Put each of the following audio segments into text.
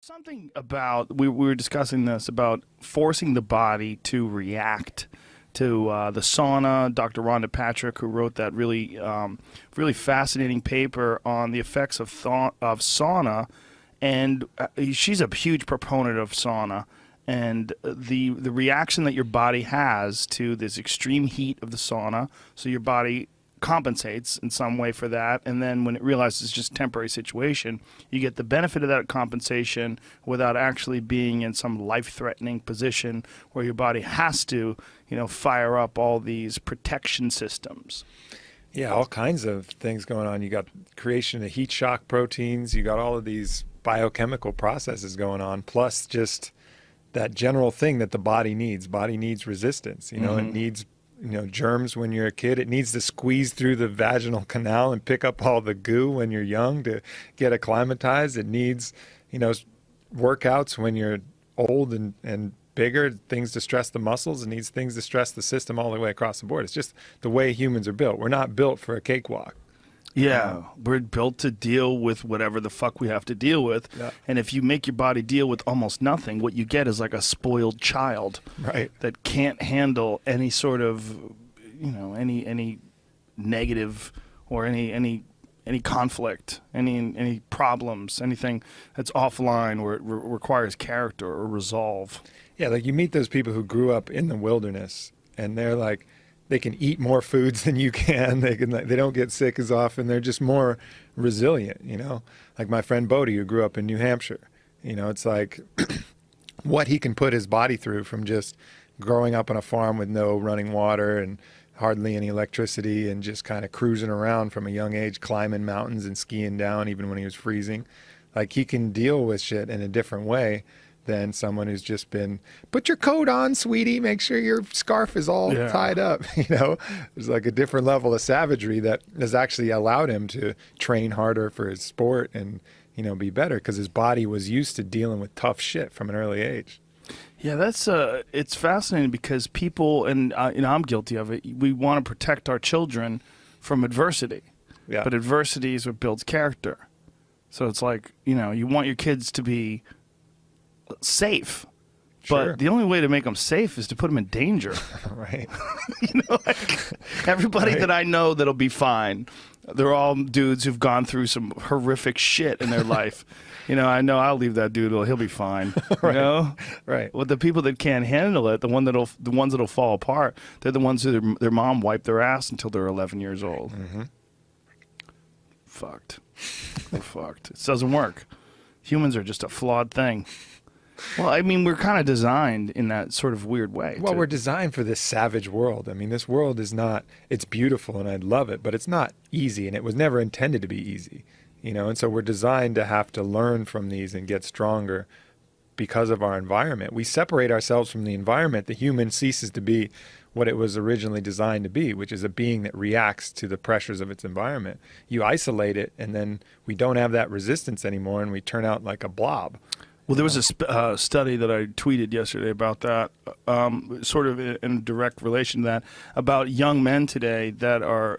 something about we were discussing this about forcing the body to react to the sauna. Dr. Rhonda Patrick, who wrote that really fascinating paper on the effects of sauna, and she's a huge proponent of sauna and the reaction that your body has to this extreme heat of the sauna. So your body compensates in some way for that, and then when it realizes it's just a temporary situation, you get the benefit of that compensation without actually being in some life-threatening position where your body has to, fire up all these protection systems. Yeah, all kinds of things going on. You got creation of heat shock proteins, you got all of these biochemical processes going on, plus just that general thing that the body needs. Body needs resistance, it needs germs when you're a kid. It needs to squeeze through the vaginal canal and pick up all the goo when you're young to get acclimatized. It needs, workouts when you're old and bigger, things to stress the muscles. It needs things to stress the system all the way across the board. It's just the way humans are built. We're not built for a cakewalk. Yeah, we're built to deal with whatever the fuck we have to deal with. Yeah. And if you make your body deal with almost nothing, what you get is like a spoiled child, right, that can't handle any sort of, any negative or any conflict, any problems, anything that's offline where it requires character or resolve. Yeah, like you meet those people who grew up in the wilderness and they're like, they can eat more foods than you can. They don't get sick as often. They're just more resilient, Like my friend Bodie, who grew up in New Hampshire. It's like what he can put his body through from just growing up on a farm with no running water and hardly any electricity and just kind of cruising around from a young age, climbing mountains and skiing down even when he was freezing. Like he can deal with shit in a different way than someone who's just been, put your coat on, sweetie, make sure your scarf is all tied up. There's like a different level of savagery that has actually allowed him to train harder for his sport and, be better because his body was used to dealing with tough shit from an early age. Yeah, that's it's fascinating because people, and I'm guilty of it, we want to protect our children from adversity. Yeah. But adversity is what builds character. So it's like, you want your kids to be safe, sure, but the only way to make them safe is to put them in danger. Right. Everybody right. that I know that'll be fine, they're all dudes who've gone through some horrific shit in their life. I know I'll leave that dude, he'll be fine. Right. Right. Well, the people that can't handle it, the ones that'll fall apart, they're the ones who their mom wiped their ass until they're 11 years old. Mm-hmm. Fucked. We're fucked. It doesn't work. Humans are just a flawed thing. Well, we're kind of designed in that sort of weird way. Well, we're designed for this savage world. This world is not, it's beautiful and I love it, but it's not easy and it was never intended to be easy, and so we're designed to have to learn from these and get stronger because of our environment. We separate ourselves from the environment, the human ceases to be what it was originally designed to be, which is a being that reacts to the pressures of its environment. You isolate it and then we don't have that resistance anymore and we turn out like a blob. Well, there was a study that I tweeted yesterday about that, sort of in direct relation to that, about young men today that are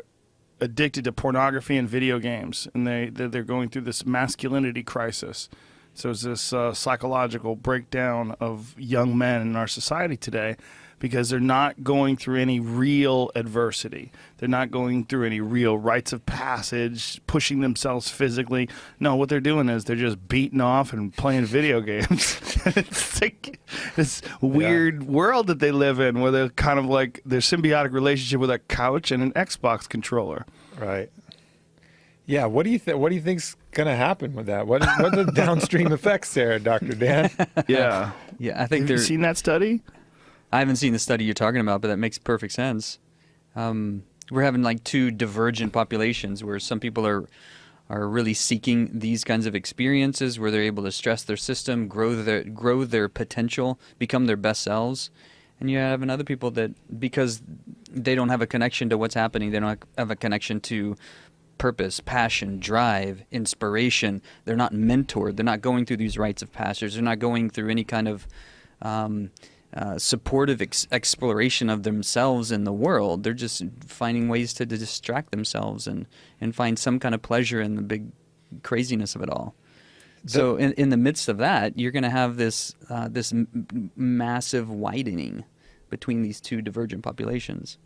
addicted to pornography and video games, and they're going through this masculinity crisis. So it's this psychological breakdown of young men in our society today because they're not going through any real adversity. They're not going through any real rites of passage, pushing themselves physically. No, what they're doing is they're just beating off and playing video games. It's like this weird world that they live in where they're kind of like their symbiotic relationship with a couch and an Xbox controller. Right. Yeah, what do you think's gonna happen with that? What are the downstream effects there, Dr. Dan? Yeah. Yeah, I think Have you seen that study? I haven't seen the study you're talking about, but that makes perfect sense. We're having like two divergent populations where some people are really seeking these kinds of experiences where they're able to stress their system, grow their potential, become their best selves. And you have other people that, because they don't have a connection to what's happening, they don't have a connection to purpose, passion, drive, inspiration. They're not mentored. They're not going through these rites of passage. They're not going through any kind of supportive exploration of themselves in the world. They're just finding ways to distract themselves and find some kind of pleasure in the big craziness of it all. So in the midst of that, you're going to have this massive widening between these two divergent populations.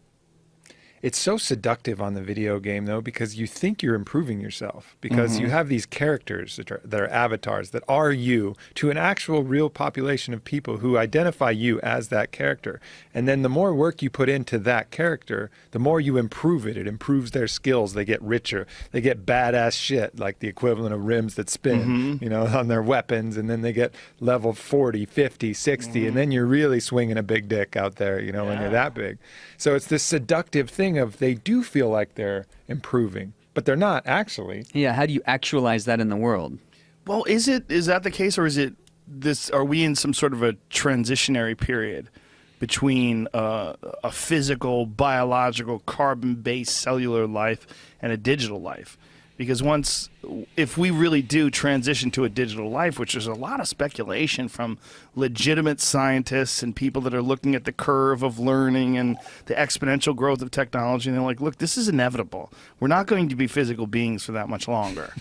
It's so seductive on the video game, though, because you think you're improving yourself, because you have these characters that are avatars that are you to an actual real population of people who identify you as that character. And then the more work you put into that character, the more you improve it. It improves their skills. They get richer. They get badass shit, like the equivalent of rims that spin, you know, on their weapons. And then they get level 40, 50, 60. And then you're really swinging a big dick out there, you know, when you're that big. So it's this seductive thing of they do feel like they're improving, but they're not actually. Yeah, how do you actualize that in the world? Well, is that the case, or is it this? Are we in some sort of a transitionary period between a physical, biological, carbon-based cellular life and a digital life? Because if we really do transition to a digital life, which there's a lot of speculation from legitimate scientists and people that are looking at the curve of learning and the exponential growth of technology, and they're like, look, this is inevitable. We're not going to be physical beings for that much longer.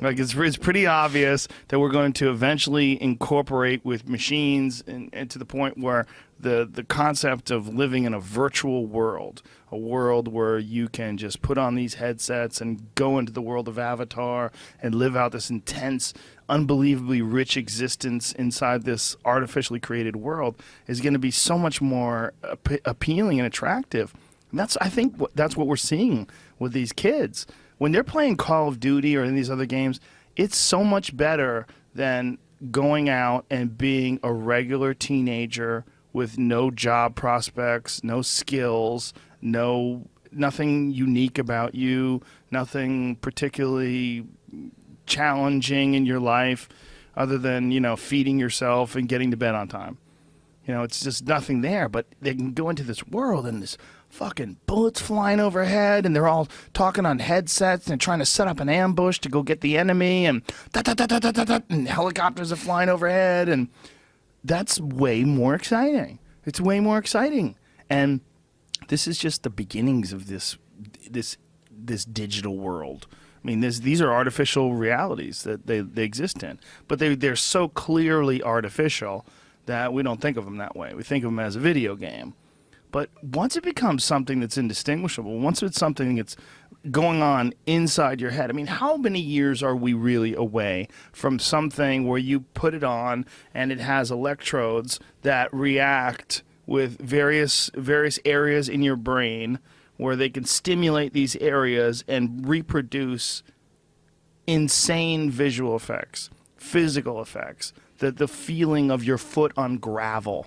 Like it's pretty obvious that we're going to eventually incorporate with machines and to the point where the concept of living in a virtual world, a world where you can just put on these headsets and go into the world of Avatar and live out this intense, unbelievably rich existence inside this artificially created world, is going to be so much more appealing and attractive. And I think that's what we're seeing with these kids. When they're playing Call of Duty or in these other games, it's so much better than going out and being a regular teenager with no job prospects, no skills, nothing unique about you, nothing particularly challenging in your life other than, you know, feeding yourself and getting to bed on time. You know, it's just nothing there, but they can go into this world and this fucking bullets flying overhead, and they're all talking on headsets and trying to set up an ambush to go get the enemy, and and helicopters are flying overhead, and that's way more exciting. It's way more exciting, and this is just the beginnings of this digital world. I mean, these are artificial realities that they exist in, but they're so clearly artificial that we don't think of them that way. We think of them as a video game. But once it becomes something that's indistinguishable, once it's something that's going on inside your head, I mean, how many years are we really away from something where you put it on and it has electrodes that react with various areas in your brain where they can stimulate these areas and reproduce insane visual effects, physical effects, the feeling of your foot on gravel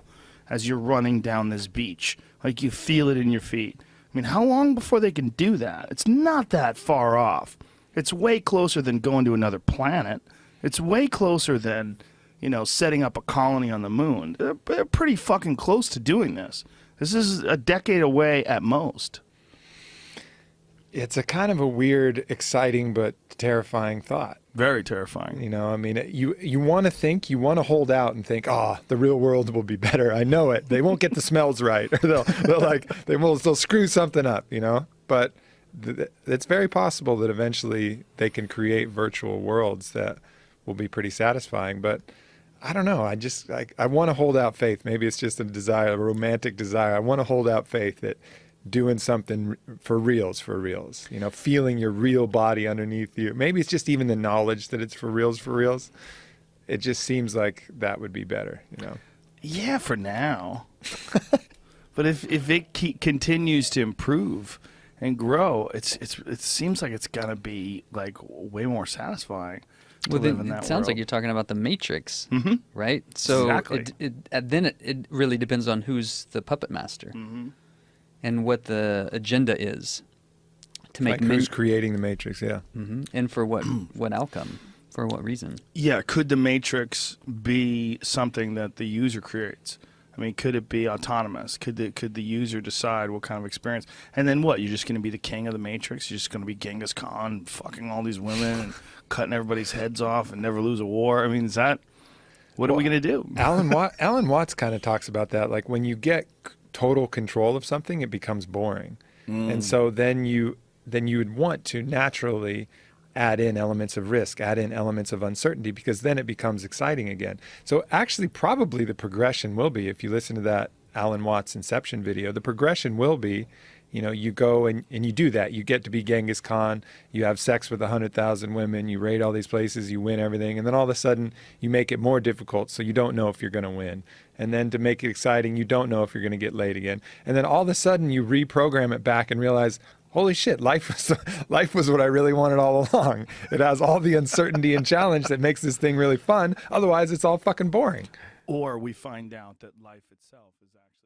as you're running down this beach. Like you feel it in your feet. I mean, how long before they can do that? It's not that far off. It's way closer than going to another planet. It's way closer than, you know, setting up a colony on the moon. They're pretty fucking close to doing this. This is a decade away at most. It's a kind of a weird, exciting, but terrifying thought. Very terrifying. You know, I mean, you want to hold out and think, the real world will be better. I know it. They won't get the smells right, or they'll screw something up, you know. But it's very possible that eventually they can create virtual worlds that will be pretty satisfying. But I don't know. I want to hold out faith. Maybe it's just a desire, a romantic desire. I want to hold out faith that doing something for reals, you know, feeling your real body underneath you. Maybe it's just even the knowledge that it's for reals. It just seems like that would be better, you know. Yeah, for now. But if it continues to improve and grow, it seems like it's gonna be like way more satisfying. Well, it sounds like you're talking about the Matrix, right? So exactly. It really depends on who's the puppet master. And what the agenda is to make who's creating the Matrix, yeah. And for what outcome, for what reason? Yeah, could the Matrix be something that the user creates? I mean, could it be autonomous? Could the user decide what kind of experience? And then what? You're just going to be the king of the Matrix? You're just going to be Genghis Khan, fucking all these women and cutting everybody's heads off and never lose a war? I mean, is that what are we going to do? Alan Watts kind of talks about that. Like when you get total control of something, it becomes boring. And so then you would want to naturally add in elements of risk, add in elements of uncertainty, because then it becomes exciting again. So actually, probably the progression will be, if you listen to that Alan Watts Inception video, the progression will be, you go and you do that. You get to be Genghis Khan. You have sex with 100,000 women. You raid all these places. You win everything. And then all of a sudden, you make it more difficult, so you don't know if you're going to win. And then to make it exciting, you don't know if you're going to get laid again. And then all of a sudden, you reprogram it back and realize, holy shit, life was what I really wanted all along. It has all the uncertainty and challenge that makes this thing really fun. Otherwise, it's all fucking boring. Or we find out that life itself is actually